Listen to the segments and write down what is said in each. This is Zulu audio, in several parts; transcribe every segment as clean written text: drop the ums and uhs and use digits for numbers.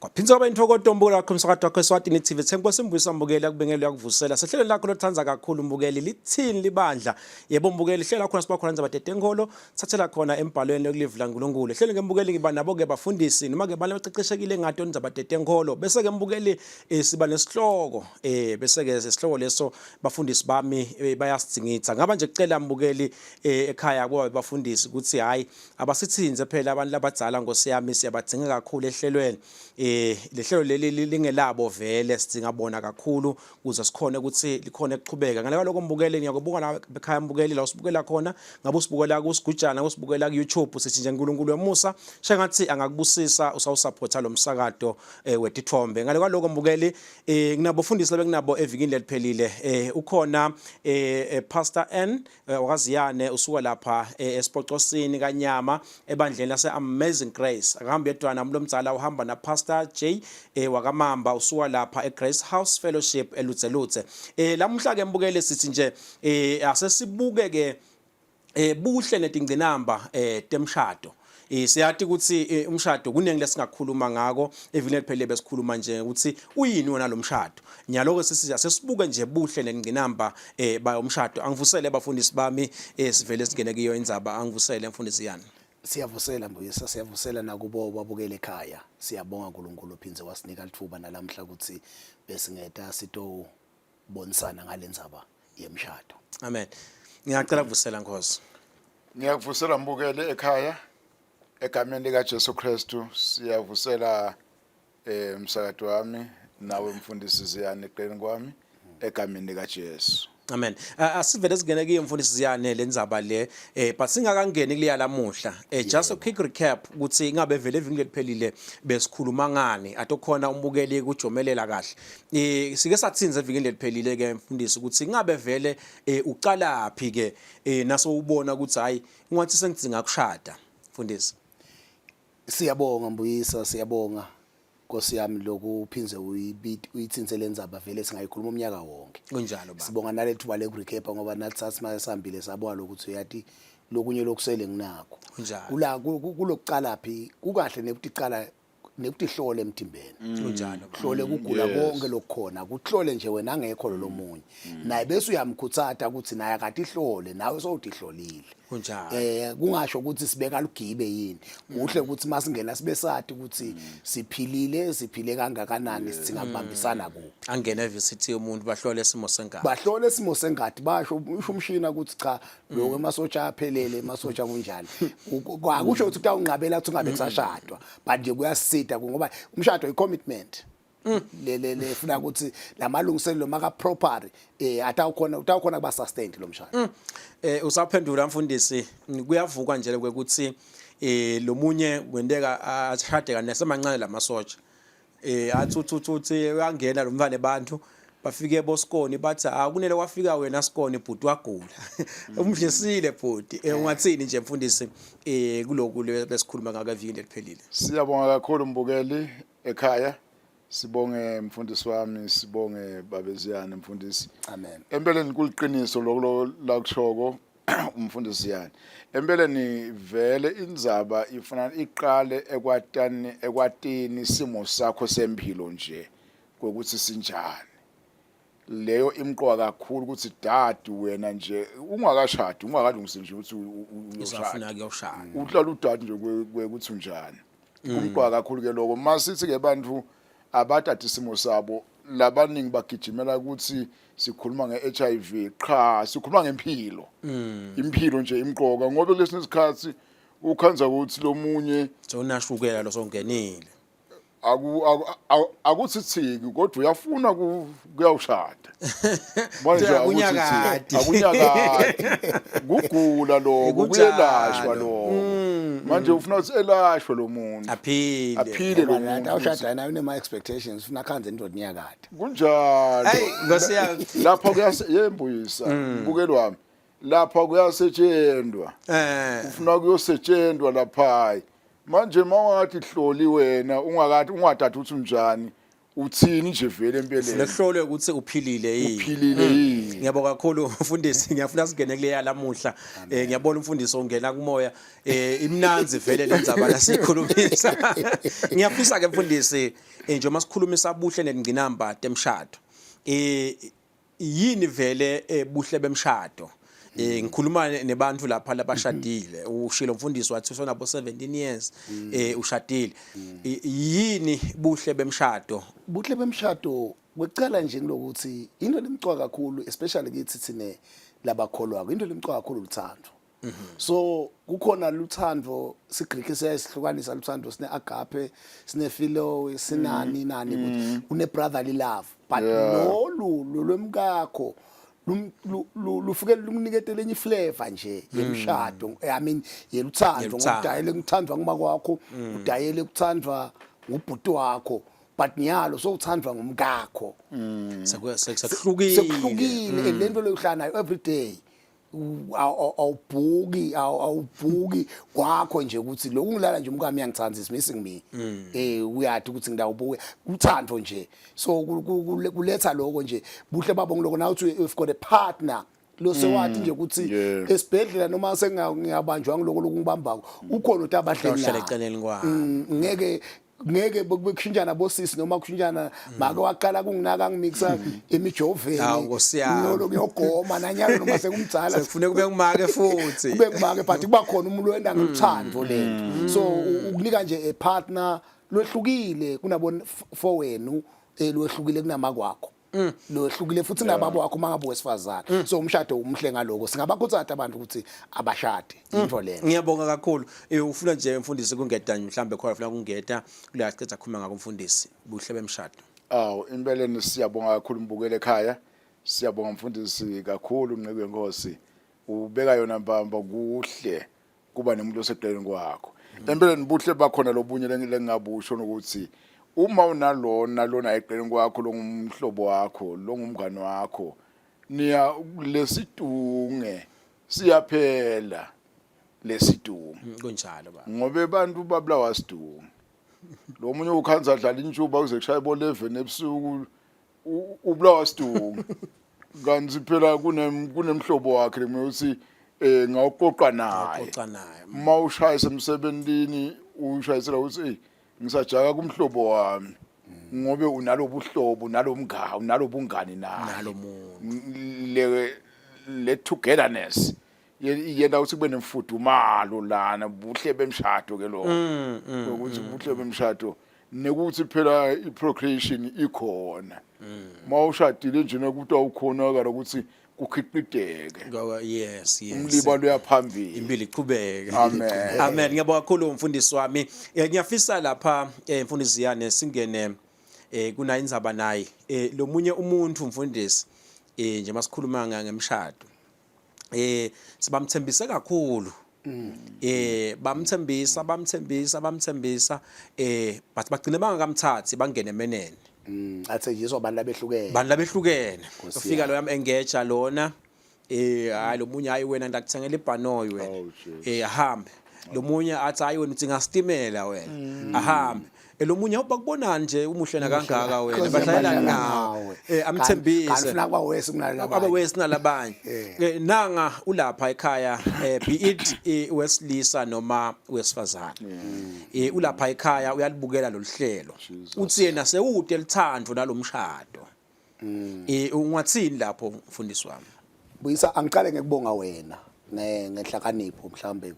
Kwaphinza kwaba intokoto mbukela wakho umsakazo wakho eSwatini TV Thengwe Mbuyisa mbukeli yakubengela yakuvusela sehlelo lakho lothanza kakhulu mbukeli lithini libandla yebo mbukeli hlelo lakho siba khona nzabatetengolo thathela khona embhalweni yokulivula uNkulunkulu hlelo ngembukeli ngiba nabo ke bafundisi noma ke bale baceceshekile ngato nzabatetengolo bese ke mbukeli siba nesihloko bese ke isihloko leso bafundisi bami bayasidingitha ngaba nje kucela mbukeli ekhaya kuba bafundisi ukuthi hayi abasithinze phela abantu labadzala ngosiyami siyabadinga kakhulu ehlelweni lehlelo leli lingelabo vele sidinga bona kakhulu kuze sikhone ukuthi likhona ekuqhubeka ngale lokho mbukele ngiyakubuka la bekhaya mbukeli la usibukela khona ngabe usibukela kusigujana usibukela ku YouTube sithi nje uNkulunkulu wemusa shengathi angakubusisa usawusupporta lo msakato wetithombe ngale kwaloko mbukeli nginabo fundisi lebekunabo evikini leliphelile ukhona Pastor N wakaziyane usuka lapha eSpocosini kaNyama ebandleni lase Amazing Grace akahamba yedwana umlomdzala uhamba na Pastor J wakamamba usuka lapha eGrace House Fellowship eLutselutse lamhla ke mbukele sithi nje asesibuke ke buhle netingcinamba temshado siyathi ukuthi umshado kuningi lesingakhuluma ngako evini liphele besikhuluma nje ukuthi uyini wona lo mshado nyaloko sesibuke nje buhle nengcinamba bayomshado angivusele abafundisi bami sivele singene kuyo indzaba angivusele mfundisi yani. Siyavusela Mbuyisa siyavusela nakubo babukele ekhaya siyabonga uNkulunkulu uphinze wasinika lithuba nalamhla ukuthi besingeta sito bonisana ngalendzaba yemshado. Amen. Ngiyacela kuvusela Nkosi. Ngiyakuvusela mbukele ekhaya egameni lika Jesu Kristu siyavusela umsakazo wami nawe mfundisi Ziyane eqeleni kwami egameni lika Jesu. Amen. Asivele singene kuye mfundisi Ziyane lendzaba le but singakangeni kuliya lamuhla just a quick recap ukuthi ingabe vele evini leliphelile besikhuluma ngani atokhona umbukeli kujomelela kahle sike sathinza evini leliphelile ke mfundisi ukuthi ingabe vele uqala phi ke naso ubona ukuthi hayi ngathi sengidinga kushada mfundisi. Siyabonga Mbuyisa siyabonga Nkosi yami lokhu uphinze uyithinze lendzaba vele singayikhuluma umnyaka wonke. Kunjalo baba. Sibonga nalethuba lerecap ngoba nathi sasihambile sabona ukuthi uyathi lokunye lokusele nginakho. Kunjalo. Kula kulokuqala phi kukahle nekuthi iqala nekuthi ihlole emthimbeni. Kunjalo. Hlole kugula konke lokukhona kuhlole nje wena angekho lo munye. Naye bese uyamkhutsata ukuthi naye akade ihlole nawe sowuthi ihlolile. Kunjalo. Kungasho ukuthi sibeka lugibe yini. Kuhle ukuthi masingena sibe sathi ukuthi siphile kangakanani sithi ngabambisana ku. Angena eVisithi umuntu bahlole isimo sengane. Bahlole isimo sengadi basho usho umshina ukuthi cha lo emasotsha aphelele emasotsha kunjani. Akusho ukuthi kutawungqabela ukuthi ungabe kusashadwa but nje kuyasita ngoba umshado i-commitment. Le funa ukuthi lamalungiselelo maka proper utawukhona kuba sustained lo mshado. Usaphendula mfundisi kuyavuka nje ukuthi lo munye wendeka ashade nasemancane lamasotsha athuthuthi uyangena lo mfane abantu bafike eBoskoni bathi akunele wafika wena Skoni bhuti wagula umdlisile bhuti ungathini nje mfundisi kuloko besikhuluma ngaka evini leliphelile. Siyabonga kakhulu mbukeli ekhaya sibonge mfundisi wami sibonge babeziyane mfundisi. Amen. Empeleni kuliqiniso lokho la kushoko umfundisi yani. Empeleni vele indzaba ifuna iqale ekwatini isimo sakho sempilo nje ukuthi sinjani. Leyo imqoka kakhulu ukuthi dad wena nje ungakashadi ungakalungisi nje ukuthi uzafuna kuyoshada. Uhlala udad nje ukuthi unjani. Umqoka kakhulu ke lokho masithi ke bantu abathatha isimo sabo labaningi bagijimela ukuthi sikhuluma ngeHIV cha sikhuluma ngempilo impilo nje imqoka ngoba lesine isikhathi ukhanza ukuthi lo munye sonashukela lo songenile akuthi thiki kodwa uyafuna kuyawushada manje akunyakade kugula lokho kuyelashwa lokho manje ufuna ukuthi elashwe lo muntu aphile lo muntu awushada nayo nema expectations ufuna khanze indoda nyakade kunjalo hey ngosiya lapha kuyasembuyisa mbukelo wami lapha kuyasetshenzwa ufuna kuyosetshenzwa lapha manje mawathi hloli wena ungathatha uthi unjani uthini nje vele empeleni Lekuhlolwe ukuthi uphilile yini. uphilile yini Ngiyabonga kakhulu mfundisi, ngiyafuna singene kuleya lamuhla. Ngiyabona umfundisi ongena kumoya. Imnanzi vele lendzaba lasikhulumisa. Ngiyafisa ke mfundisi, nje masikhulumisa buhle nengcinamba temshado. Yini vele buhle bemshado? Ngikhuluma nebantu lapha labashadile. Ushilo mfundisi wathi usonabo 17 years ushadile. Yini buhle bemshado? Buhle bemshado kwecala nje lokuthi into lemcwa kakhulu, especially kithi thine labakholwa, into lemcwa kakhulu uthando. So kukhona luthando siGreek siyahlukanisa luthando sine agape, sine philo, sinani nani ukuthi une brotherly love, but lolu lwemkakho lufike lukuniketele enye flavor nje yemshado. I mean yeluthando, ngokudayele kuthandwa nguma kwakho, udayele kuthandwa ngubhuti wakho, but nyalo so uthandwa ngumkakho. Sekuhlukile lento leyohlanayo every day. Awubhuki kwakho nje ukuthi lo ungilala nje umkami uyangithanda is missing me. Uyathi ukuthi ngidawubuke uthando nje. So kuletha lokho nje buhle babo ngiloko now uthi you've got a partner lo sewathi nje ukuthi esibhedlela noma sengiyabanjwa ngiloko lokungibambako ukhona uthi abahleli ngeke bekushintshana bosisi noma kushintshana make waqala kunginaka ngimikisa emijoveni ngolo kuyogoma nanyalo noma sekumdzala sekufuneka kube ngumake futhi kube ngumake but kuba khona umuntu wenda ngothando lento. So ukunika nje a partner lohlukile kunabo for wenu lohlukile kunama kwakho lohlukile futhi nababo wakho mangabe wesifazana. So umshado umhle ngaloko singabakhuthaza abantu ukuthi abashade into lento. Ngiyabonga kakhulu. Ufuna nje mfundisi kungeda mhlambe khona ufuna kungeda kula cicatha khuluma ngako mfundisi buhle bemshado. Impeleni siyabonga kakhulu mbukele ekhaya, siyabonga mfundisi kakhulu Mnqekwe Nkosi, ubeka yona mbamba kuhle kuba nemuntu oseqeleni kwakho. Empeleni buhle bakhona lobunye lengingabusho ukuthi uma unalona eqeleni kwakho longumhlobo wakho longumngane wakho niya lesitunge siyaphela lesitunge kunjalo ba ngobe abantu babulawa sidunge. Lo munye ukhanza dlala injuba uze kushaya bo 11 ebusuku ubulawa sidunge kanti phela kunemhlobo wakhe lemuthi ngawuqoqa naye mawushayisa emsebenzini ushayisela uthi ngisajaka kumhlobo wami ngobe unalo buhlobo unalo bungani nalo muntu le togetherness yena uthi kube nemfudumalo lana buhle bemshado ke lo ukuthi buhle bemshado nekuthi phela iprocreation ikhona mawushadile nje ukuthi awukhona ukuthi kukhipideke. Yes. Umlibalo uyaphambili. Impilo iqhubeke. Amen. Amen. Ngiyabonga kakhulu umfundisi wami. Ngiyafisa lapha mfundisi Ziyane singene kuna indzaba naye. Lo munye umuntu umfundisi nje masikhuluma ngemshado. Sibamthembise kakhulu. Bamthembisa but bagcine bangakamthathi bangene emenene. Athenjiswa abantu labehlukene ufika lo yami engage lona hayi lo munye hayi wena ndakuthengela ibhanoyi wena ahambe lo munye athi hayi wena uthi ngastimela wena ahambe lo munye ubakubona nje umuhlena kangaka wena bahlayela nawe amthembise kanifuna kwawesi kunalabanye abawesi nalabanye nanga ulapha ekhaya be it wesilisa noma wesifazana ulapha ekhaya uyalibukela loluhlelo uthi yena sewude lithando nalomshado ungathini lapho mfundisi wami Buyisa angicale ngekubonga wena ngehlakanipho mhlambe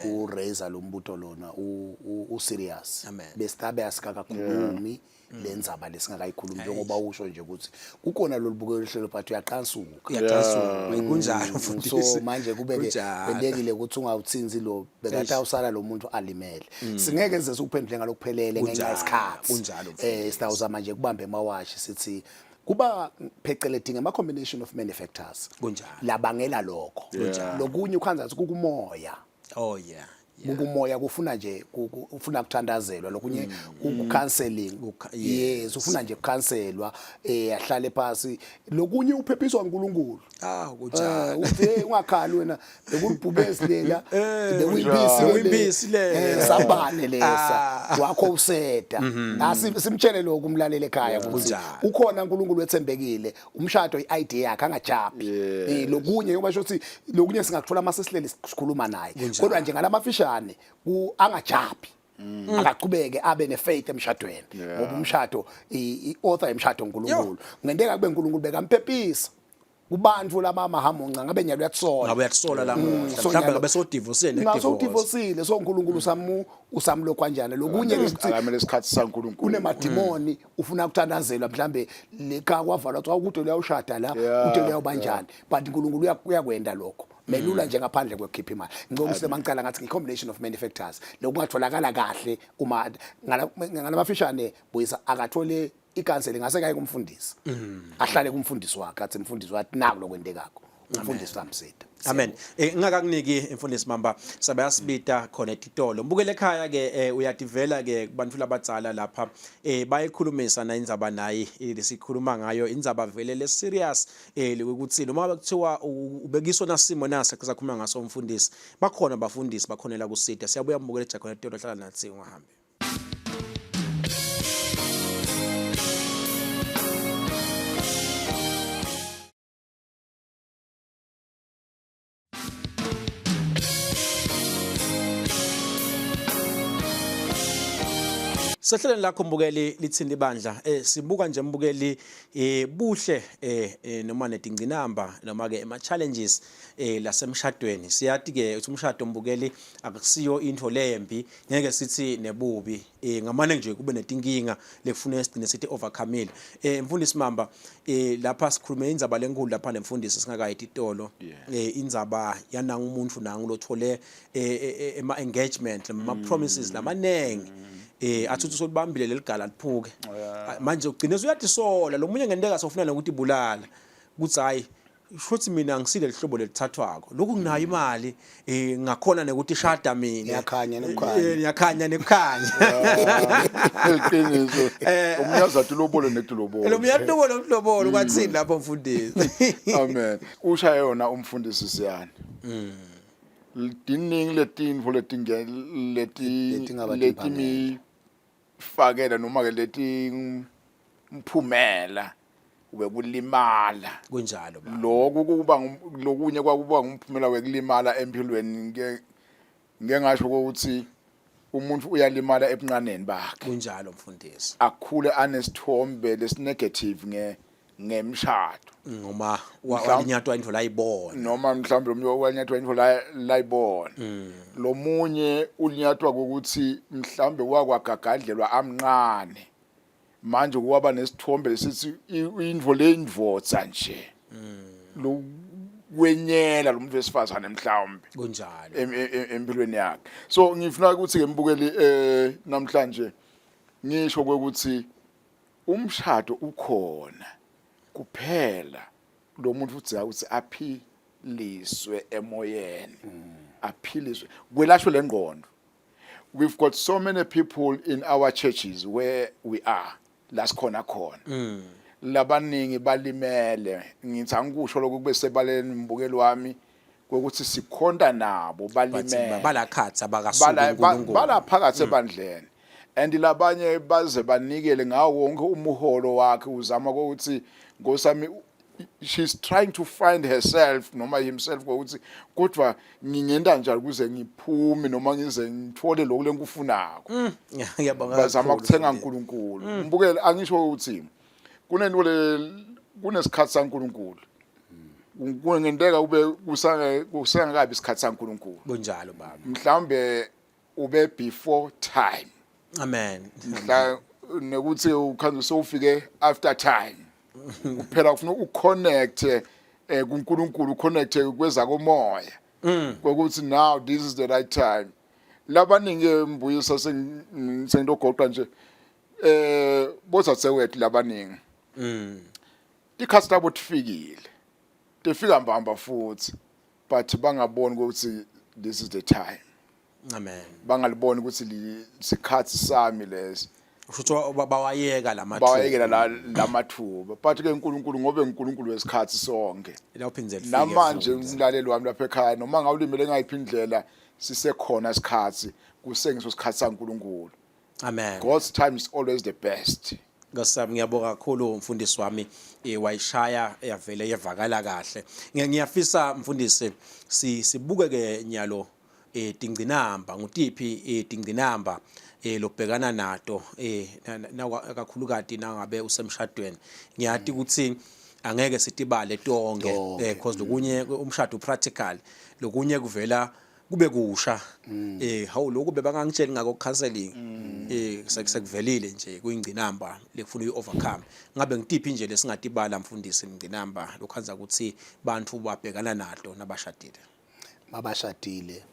ku raise lo mbuto lona u serious besitabe asikakhulumi lenzaba lesingakayikhulumi njengoba usho nje ukuthi kukhona lo libukelo hlelo but uyaqhasuka kunjalo mfundisi so manje kubeke bendekile ukuthi ungawuthinzi lo bekathi awusala lo muntu alimele singeke enze ukuphendule ngalokuphelele ngenxa yesikhathi kunjalo sitawuza manje kubambe emawashi sithi kuba phecelezi ama combination of many factors kunjalo labangela lokho lokunye ukhanza ukuthi kukumoya umoya kufuna nje ufuna kuthandazelwa lokunye counseling yes ufuna nje ukukhanselwa ahlale phansi lokunye uphephiswa uNkulunkulu kunjalo uthe ungakhali wena bekulibhubesi lela Bekuyibisi lela. sabane lesa wakho useda simtshele lokho umlaleli ekhaya ukuthi ukhona uNkulunkulu wethembekile umshado iidea yakhe angajabi lokunye ngoba shothi lokunye singakuthola masisilele sikhuluma naye kodwa nje ngalamafishane angajabi akaqhubeke abe nefaith emshadweni ngoba umshado iauthor emshado uNkulunkulu ngendeka kube uNkulunkulu bekamphephisa kubantu laba mahamunca ngabe nyalo uyakusola la mhlawumbe ngabe so divorce divorce so uNkulunkulu usamlo kanjani lokunye akamele isikhathi saNkulunkulu kunemadimoni ufuna ukuthandazelwa mhlambe leka kwavalwa xa ukuthi uyawushada la ukuthi uyabanjani but uNkulunkulu uyakwenda lokho melula nje ngaphandle kwekhipha imali ngicela usemangicala ngathi combination of many factors lokungatholakala kahle uma ngalamafishane Buyisa akathole icounseling ngasekaye kumfundisi ahlale kumfundisi wakhe athi umfundisi wathi naku lokwendekako umfundisi samsida amen ngakakuniki imfundisi Mamba sabe yasibita khona etitolo mbukele ekhaya ke uyadivela ke kubantu labadzala lapha bayikhulumisa na indzaba nayi lesikhuluma ngayo indzaba vele le serious ukuthi noma bekuthiwa ubekiswa nasimo nase kuzakhuluma ngaso umfundisi bakhona abafundisi bakhonela kusida siyabuya mbukele ejakhona etitolo hlala nathi ungahambi Sehleleni lakho mbukeli lithini libandla sibuka nje mbukeli buhle noma netingcinamba noma ke ama challenges lasemshadweni siyathi ke uthi umshado mbukeli akusiyo into lembi ngeke sithi nebubi ngamane nje kube netinkinga lekufuna isigcine sithi overcome mfundisi Mamba lapha sikhulume indzaba lenkulu lapha nemfundisi singakayithi itolo indzaba yananga umuntu nangu lothole ema engagement ama promises lamanengi athuthi solibambile leligala liphuke manje ugcine uyatisola lo munye ngendeka sofuna ukuthi ibulala kuthi hayi shothi mina ngisile lihlobo lethathwako lokhu nginayo imali ngakhona nekuthi shada mina yakhanya nebukhanya eliqiniso umnyaza athi lobolo nekudlobolo lo muyatobolo ukudlobolo kwathini lapho mfundisi amen usha yona umfundisi siyani diningi letinfo letimi fakela noma ke leti mphumela ube kulimala kunjalo baba lokho kuba lokunye kwakuba ngumphumela wekulimala empilweni ngeke ngasho ukuthi umuntu uyalimala ebunqaneni bakhe kunjalo mfundisi akhule anesithombe lesinegative ngemshado noma walinyatwa indvo layibona noma mhlawumbe lo walinyatwa indvo layibona lo munye ulinyatwa ukuthi mhlawumbe wakwagagadlelwa amncane manje kuwaba nesithombe lesithi indvo lendvodza nje lo kwenyela lo muntu wesifazane mhlawumbe kunjalo empilweni yakhe so ngifuna ukuthi ke mbukeli namhlanje ngisho ukuthi umshado ukhona kuphela lo muntu uthi ukuthi aphiliswe emoyeni aphiliswe kwelashwe lengqondo we've got so many people in our churches where we are lasikhona khona labaningi balimele ngithi angikusho lokho kube sebaleni mbukeli wami ukuthi sikhonda nabo balimele balakhatha abakasuka uNkulunkulu balaphakathi ebandleni and labanye baze banikele ngawo wonke umuholo wakhe uzama ukuthi ngosami she's trying to find herself noma himself ukuthi kodwa ngingenda njani kuze ngiphume noma ngize ngithole lokho lenkufunako ngiyabonga bazama ukuthenga uNkulunkulu mbukele angisho ukuthi kunento kunesikhathi saNkulunkulu kungendeka ube kusangakabi isikhathi saNkulunkulu kunjalo baba mhlambe ube before time amen la nekuthi ukhanze sowufike after time kuphela ufuna uconnect kuNkulunkulu uconnect kweza komoya ukuthi now this is the right time labaningi mbuyisa sengidogoqa nje boza sewethu labaningi ikhathi labo tifikile tifika mbamba futhi but bangaboni ukuthi this is the time Amen. bangaliboni ukuthi isikhathi sami lesi Usho bawayeka lamathuba. bawayekela lamathuba but ke uNkulunkulu ngobe uNkulunkulu wesikhathi sonke Laphinze lifike. namanje umlaleli wami lapha ekhaya noma ngawulimele ngayiphi indlela sisekhona isikhathi kusengiso sikhathi saNkulunkulu. Amen. God's time is always the best. Ngasami ngiyabonga kakhulu umfundisi wami wayishaya yavele yevakala kahle. Ngiyafisa mfundisi sibuke ke nyalo tingcinamba ngutiphi tingcinamba lobhekana nato kakhulu kati nangabe usemshadweni. Ngiyathi ukuthi angeke sitibale tonke because lokunye umshado practical lokunye kuvela kube kusha hawu lokhu bebangangitsheli ngako counseling sekuvelile nje kuyingcinamba lekufuna uyi-overcome. Ngabe ngitiphi nje lesingatibala mfundisi ingcinamba lokhanza ukuthi bantu babhekana nato nabashadile mabashadile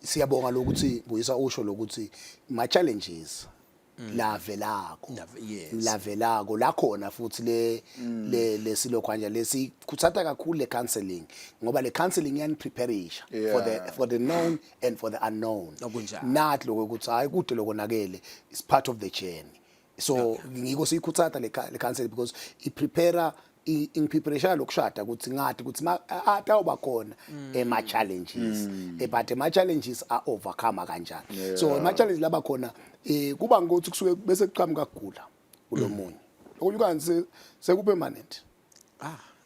siyabonga lokuthi Vuyiswa usho lokuthi ma challenges lavelako la khona futhi le silokhwanja lesikhuthatha kakhulu le counseling ngoba le counseling yani preparation for the known and for the unknown. Nathi lokho ukuthi hayi kude lokonakele is part of the journey. So ngiko siyikhuthatha le counseling because I prepare in preparation lokushada ukuthi ngathi ukuthi atawuba khona ema challenges but ema challenges are overcome kanjani. So ema challenges laba khona kuba ngokuthi kusuke bese kuqhamuka kugula kulomunye okunye sekupe permanent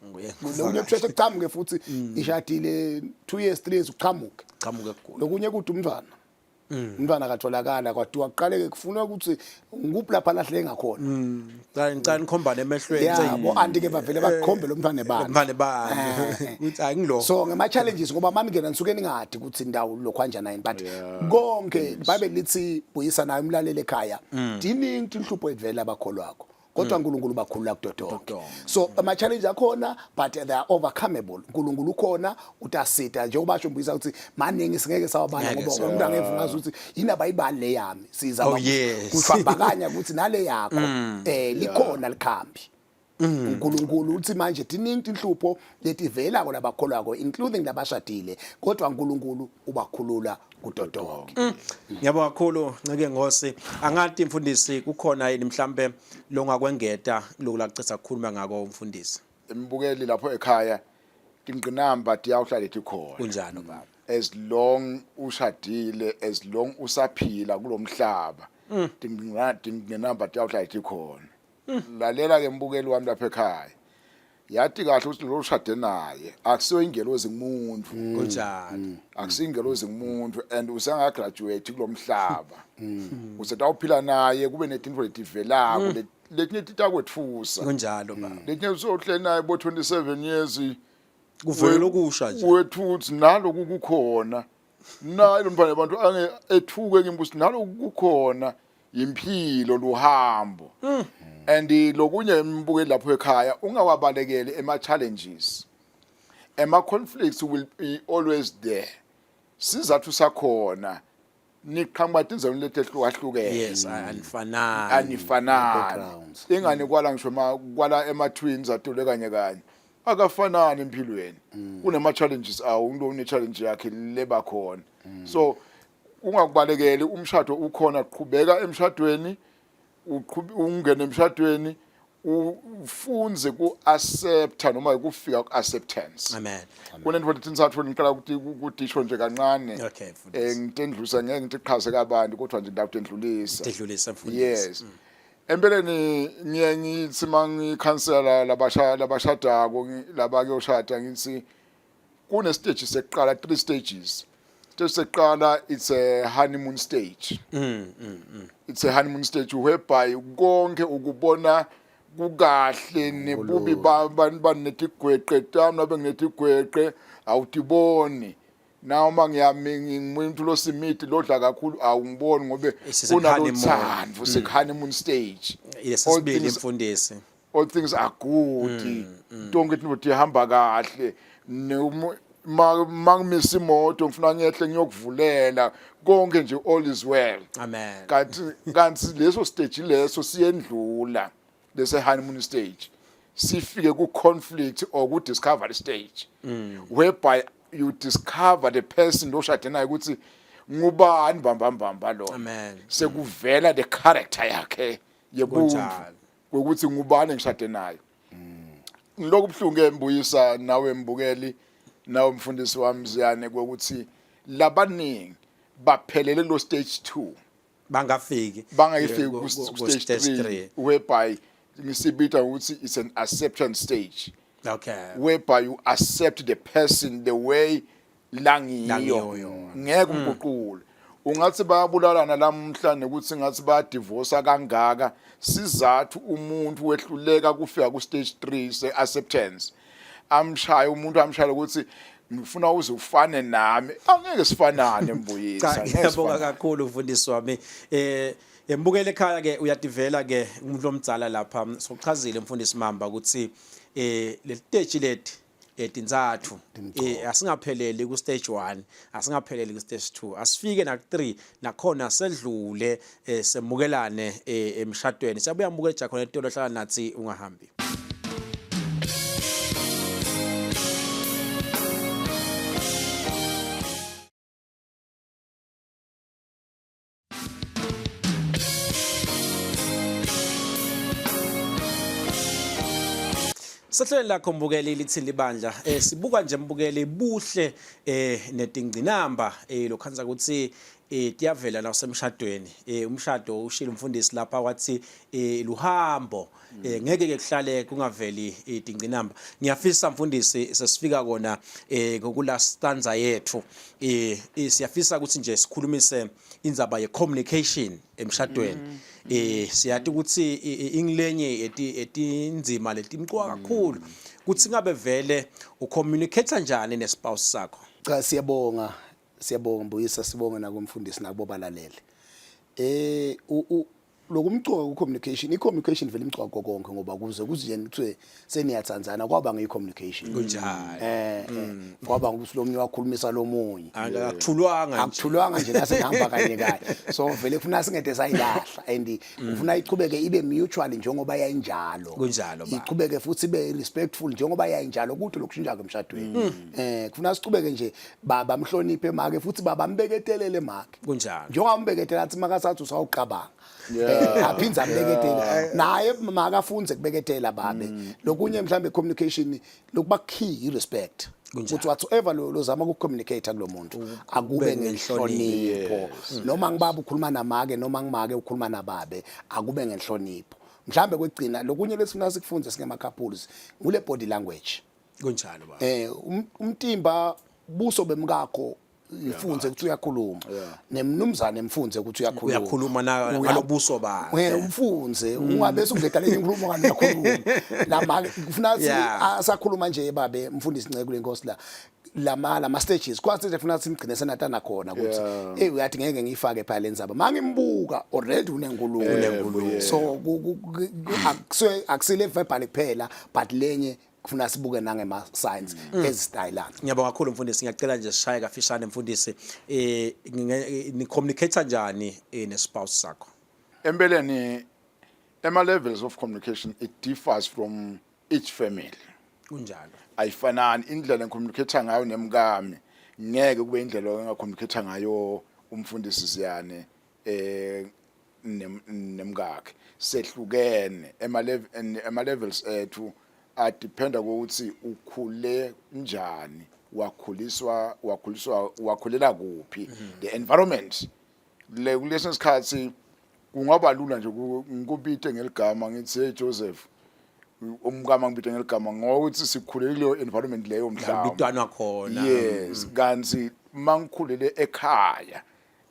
ngokunye kusheshe kuqhamuke futhi ishadile 2 years 3 years uqhamuke kugula lokunye kuthi umntwana akatholakala kwadiwa kuqaleke kufunwa ukuthi nguphi lapha lahle engakhona ngicela nikhombane emehlweni yabo andike bavele bakhombe lo mntwana bani ukuthi ayingilo. So ngema challenges ngoba mamingena nisuke ningadi ukuthi indawo lokhwanja 9 but konke babe lithi Vuyiswa nayo umlaleli ekhaya diningi inhlupho evela abakholwakho kodwa uNkulunkulu bakhulula kudodo. So ama challenge akhona but they are overcomeable. uNkulunkulu ukhona utasita nje ubasho Vuyiswa ukuthi maningi singeke sawabala ngoba umuntu angevunga ukuthi inaba ibali le yami siza ukufambakanya ukuthi nale yakho likhona likhambi. uNkulunkulu uthi manje diningi inhlupho letivela kolabakholwako including labashadile kodwa uNkulunkulu ubakhulula kudodo. Ngiyabonga kakhulu ngeke ngose angathi mfundisi kukhona yini mhlambe longakwengeta lokulakucitha ukukhuluma ngako umfundisi Embukeli lapho ekhaya ingqinamba diyawuhlala ikhona. kunjani baba? As long ushadile as long usaphila kulomhlaba ingqinamba diyawuhlala ikhona. Lalela ke mbukeli wami lapha ekhaya yathi kahle ukuthi lo ushade naye akusiyo ingelozi kumuntu kunjani akusiyo ingelozi kumuntu and usanga graduate kulomhlaba usetawuphila naye kube netinto letivelako letinye titakwetfusa kunjalo baba letinye usohle naye bo 27 years kuvela okusha nje wethuthi naloku kukhona naye lo mfana abantu ange ethuke ngimbusi naloku kukhona impilo luhambo. And lokunye embukeli lapho ekhaya ungawabalekele ema challenges ema conflicts will be always there. Sizathu sakhona niqhamuka tinzelo letehlukahlukene. Yes anifanani ingane kwala ngisho kwala ema twins atole kanye akafanani empilweni kunema challenges umuntu une challenge yakhe leba khona. So ungakubalekeli umshado ukhona qhubeka emshadweni ungene emshadweni ufunze ku-accepta noma ukufika ku-acceptance. Amen. Kunento lethinsathu ngicela ukuthi kudisho nje kancane. Okay. Ngitendlusa ngeke ngithi qhaze kabantu kodwa nje ndawutendlulisa. Tendlulisa mfundisi. Yes. Empeleni ngiye ngithi mangikhansela labashadako laba kuyoshada ngithi kune stage sekuqala 3 stages. Stage sekuqala it's a honeymoon stage. It's a honeymoon stage whereby konke ukubona kukahle nebubi banetigweqe tami nabe nginetigweqe awutiboni naw mangiyami ngimuntu losimiti lodla kakhulu awungiboni ngobe kunalothando honeymoon stage. Yesibili mfundisi all things are good tonke into ihamba kahle mangimisa imoto ngifuna ngehle ngiyokuvulela konke nje all is well. Amen. Kanti leso stage leso siyendlula lese honeymoon stage sifike ku conflict or ku discovery stage whereby you discover the person loshade naye ukuthi ngubani bambamba lo Amen. sekuvela the character yakhe yebuntu Kunjalo. ukuthi ngubani ngishade naye ngilokhu ubhlungu embuyisa nawe mbukeli nawe mfundisi wami Ziyane ukuthi labaningi baphelele lo stage 2 bangafiki bangayifiki ku ku stage stage 3 3. whereby ngisibita ukuthi it's an acceptance stage Okay. whereby you accept the person the way langiyo Langiyo. ngeke uguqule ungathi bayabulalana lamhlanje ukuthi ngathi bayadivorce kangaka sizathu umuntu wehluleka kufika ku stage 3 se acceptance amshaya umuntu amshaya ukuthi ngifuna uze ufane nami angeke sifanane mbuyisa Cha ngiyabonga kakhulu mfundisi wami embukele ekhaya ke uyadivela ke umuntu omdzala lapha sokuchazile mfundisi Mamba ukuthi le stage lethi etinzathu asingapheleli ku stage 1 asingapheleli ku stage 2 asifike na 3 nakhona sedlule semukelane emshadweni siyabuya mbukele Jakhona Etolo hlala nathi ungahambi. Sahlele lakho mbukeli lithi libandla sibuka nje mbukeli buhle netingcinamba lokhanza ukuthi tiyavela la semshadweni umshado ushilo umfundisi lapha wathi luhambo ngeke ke kuhlale kungaveli itingcinamba ngiyafisa mfundisi sesifika kona ngokula stanza yethu siyafisa ukuthi nje sikhulumise indzaba ye communication emshadweni siyathi ukuthi ingilenye etinzima letimqwa kakhulu kuthi ngabe vele ucommunicate kanjani nespouse sakho. Cha siyabonga Mbuyisa sibonga nakumfundisi nakubo balalele lokumcoka ku-communication i-communication vele imcoka konke ngoba kuze kuziyena kuthiwe seniyathandzana kwaba ngeyi-communication kunjani kwaba ukuthi lo munye wakhulumisa lo munye akuthulwanga nje nasehamba kanye kanye so vele kufuna singede sayilahla and kufuna ichubeke ibe mutual njengoba yayinjalo kunjalo ba ichubeke futhi ibe respectful njengoba yayinjalo kuthi lokushintsha emshadweni kufuna sichubeke nje bamhloniphe make futhi babambeketelele make kunjalo njengoba umbeketela athi makasathi usawuqabanga aphinza ambeketela naye makafunze kubeketela babe lokunye mhlambe communication lokuba key respect ukuthi whatsoever lo zama ukucommunicate kulo muntu akube ngenhlonipho noma ngibaba ukhuluma namake noma ngimake ukhuluma nababe akube ngenhlonipho mhlambe kwegcina lokunye lesifuna sikufunze singema couples ngule body language kunjalo ba umtimba buso bemkakho ifunze ukuthi uyakhuluma nemnumzane emfunze ukuthi uyakhuluma ngalobuso ba umfunze ungabe sungedaleni inkulumo ngani yakhuluma lama kufuna asakhuluma nje babe mfundisi Nceke lenkosi lama stages kwathi efuna simgcine senatana khona ukuthi uyathi ngeke ngifake phela lenzaba mangimbuka already unenkulumo so akusile verbal kuphela but lenye kufuna sibuke nangema signs ezistylana. Ngiyabonga kakhulu mfundisi ngiyacela nje sishaye kafishane mfundisi ni communicate kanjani nespouse sakho. Empeleni ema levels of communication it differs from each family Kunjalo ayifanani indlela engicommunicate ngayo nemkami ngeke kube indlela engicommunicate ngayo umfundisi Ziyane nemkakhe sehlukene ema levels ethu adependa ukuthi ukhule njani wakhulela kuphi the environment kulesi sikhathi kungaba lula nje ngikubite ngeligama ngithi hey Joseph umkama ngibite ngeligama ngokuthi sikhulele environment leyo mhlawumbe ngibitwana khona yes kanti mangikhulele ekhaya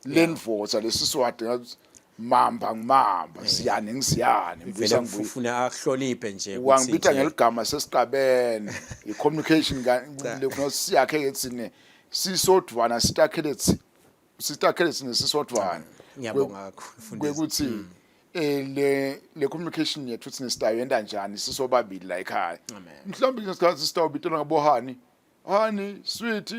lenvoza lesiswade mamba Ziyane ngiziyane vele ngifuna ahloniphe nje ukuthi wangibita ngeligama sesiqabene i-communication lekufuna siyakhe ethine sisodwana sitakhele nesisodwana ngiyabonga kakhulu ukuthi le communication yethu thina sitayo yenda njani sisobabili la ekhaya mhlawumbe ngesikhathi sitawubitana ngabohani hani sweet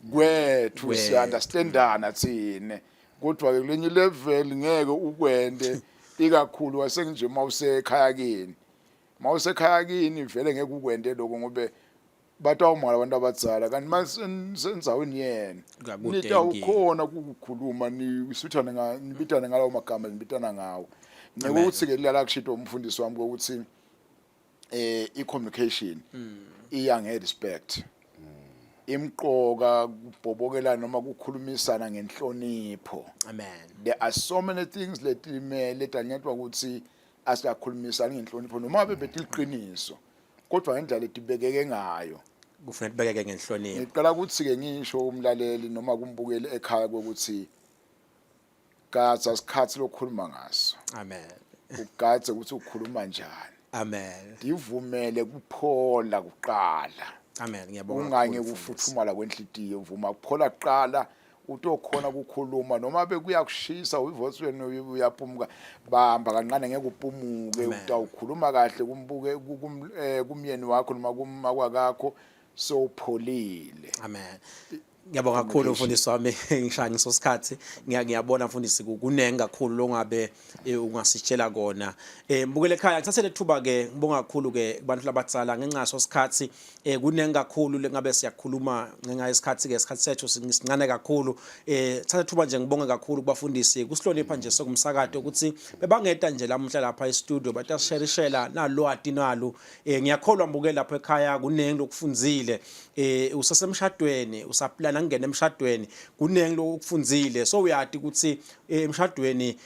gwethu si understandana thina kodwa ke lenye level ngeke ukwende ikakhulu wasenje mawusekhaya kini vele ngeke ukwende lokho ngobe batawumala abantu abadzala kanti mase senzaweni yena Ngakude nitawukhona ukukhuluma nisuthane nibitane ngalawo magama nibitana ngawo nekuthi ke lala kushito umfundisi wami ukuthi i-communication iya nge-respect imqoka kubhobokela noma kukhulumisana ngenhlonipho. Amen. There are so many things letanyatwa ukuthi asikakhulumisana ngenhlonipho noma bebethi liqiniso kodwa ngendlela letibekeke ngayo Kufanele tibekeke ngenhlonipho. ngiqala ukuthi ke ngisho umlaleli noma kumbukeli ekhaya ukuthi gadza isikhathi lokukhuluma ngaso Amen. ugadze ukuthi ukhuluma njani Amen. divumele kuphola kuqala Amen. Ngiyabonga. unganye kufuthumala kwenhlitiyo vuma kuphola kuqala utokhona ukukhuluma noma bekuyakushisa uyivotsweni uyaphumuka bahamba kancane ngeke upumuke utawukhuluma kahle kumbuke kumyeni wakho noma kumakwakho sowupholile. Amen. Ngiyabonga kakhulu mfundisi wami ngishaya ngisosikhathi ngiyabona mfundisi kunenge kakhulu longabe ungasitshela kona mbukele ekhaya ngithathele thuba ke ngibonga kakhulu ke kubantu labatsala ngencaso sikhathi kunenge kakhulu lengabe siyakhuluma ngenxa yesikhathi ke isikhathi sethu sincane kakhulu thatha thuba nje ngibonga kakhulu kubafundisi kusihlonipha nje sokumsakato ukuthi bebangeda nje lamuhla lapha e-studio batasherishela nalwati nalo ngiyakholwa mbukele lapha ekhaya kunenge lokufunzile usasemshadweni usaplana ngene emshadweni kunenge lokufunzile so uyati ukuthi emshadweni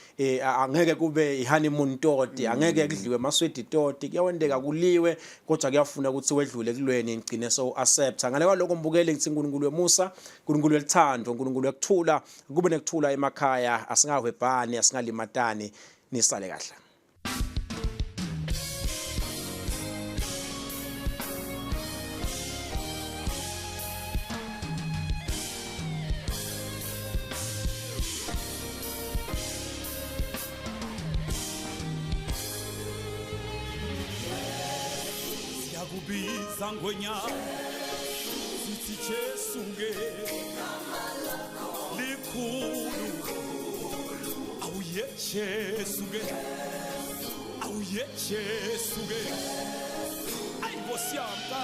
angeke kube ihoneymoon toti angeke kudliwe amaswedi toti kuyawendeka kuliwe kodwa kuyafuna ukuthi wedlule kulweni ngigcine so accept ngale kwaloko mbukele ngithi uNkulunkulu wemusa uNkulunkulu welithando uNkulunkulu wekuthula kube nekuthula emakhaya asingahwebhani asingalimatani nisale kahle. Kubiza ngwenya sithi Jesuke likhulu awuye Jesuke ayingosiyamka